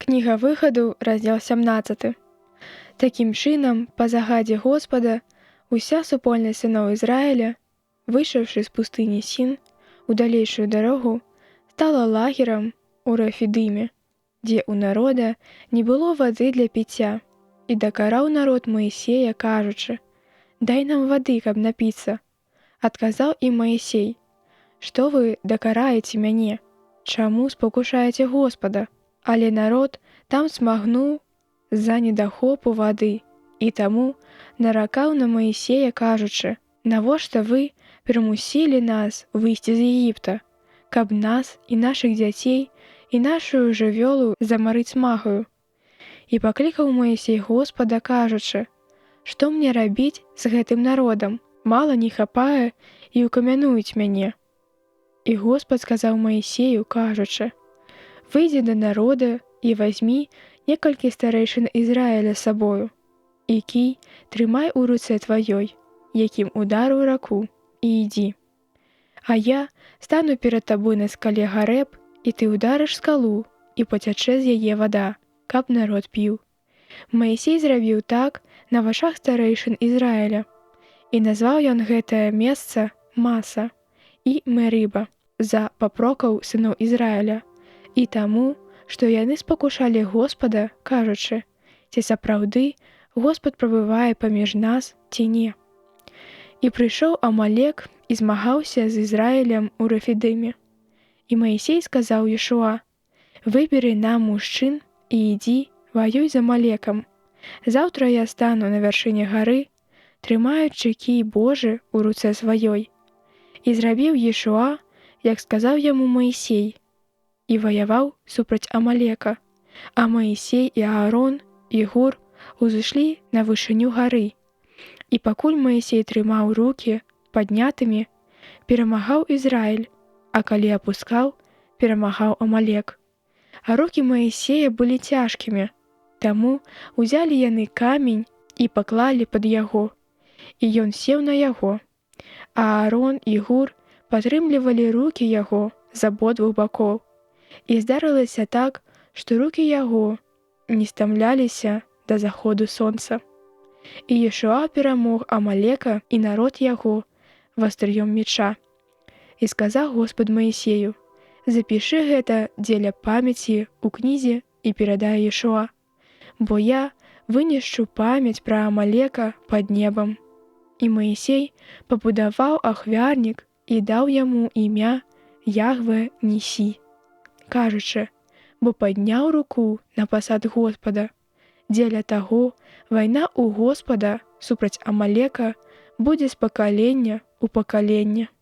Кніга выхаду, раздзел 17. Такім чынам, па загадзе Господа, уся супольнасць сыноў Ізраіля, выйшаўшы з пустыні Сін у далейшую дарогу, стала лагерам у Рэфідыме, дзе ў народа не было вады для піцця, і дакараў народ Маісея, кажучы: «Дай нам вады, каб напіцца». Адказаў ім Маісей: «Што вы дакараеце мяне? Чаму спакушаеце Господа?» Але народ там смагнуў з-за недахопу вады, і таму наракаў на Маісея, кажучы: «Навошта вы прымусілі нас выйсці з Егіпта, каб нас і нашых дзяцей і нашую жывёлу замарыць смагаю?» І паклікаў Маісей Господа, кажучы: «Што мне рабіць з гэтым народам? Мала не хапае, і ўкамянуюць мяне». І Господ сказаў Маісею, кажучы: «Выйдзі да народа і вазьмі некалькі старэйшын Ізраіля з сабою, і кій трымай у руцэ тваёй, якім ударыў раку, і ідзі. А я стану перад табой на скале Гарэб, і ты ударыш скалу, і пацячэ з яе вада, каб народ піў». Маісей зрабіў так на вачах старэйшын Ізраіля, і назваў ён гэтае месца Маса і Мерыба за папрокаў сыноў Ізраіля, і таму, што яны спакушалі Господа, кажучы: «Ці сапраўды Господ прабывае паміж нас, ці не?» І прыйшоў Амалек і змагаўся з Ізраілем у Рэфідыме. І Маісей сказаў Ешуа: «Выберы нам мужчын і ідзі, ваюй з Амалекам. Заўтра я стану на вяршыні гары, трымаючы кій Божы ў руцэ сваёй». І зрабіў Ешуа, як сказаў яму Маісей, і ваяваў супраць Амалека, а Маісей і Аарон і Гур узышлі на вышыню гары. І пакуль Маісей трымаў рукі паднятымі, перамагаў Ізраіль, а калі апускаў, перамагаў Амалек. А рукі Маісея былі цяжкімі, таму узялі яны камень і паклалі пад яго, і ён сеў на яго, а Аарон і Гур падтрымлівалі рукі яго з абодвух бакоў. І здарылася так, што рукі яго не стамляліся да заходу сонца. І Ешуа перамог Амалека і народ яго вастрыём меча. І сказаў Господ Маісею: «Запішы гэта дзеля памяці ў кнізе і перадай Ешуа, бо я вынішчу памяць пра Амалека пад небам». І Маісей пабудаваў ахвярнік і даў яму імя Яхве Нісі, кажучы: «Бо падняў руку на пасад Господа. Дзеля таго вайна ў Господа супраць Амалека будзе з пакалення ў пакаленне».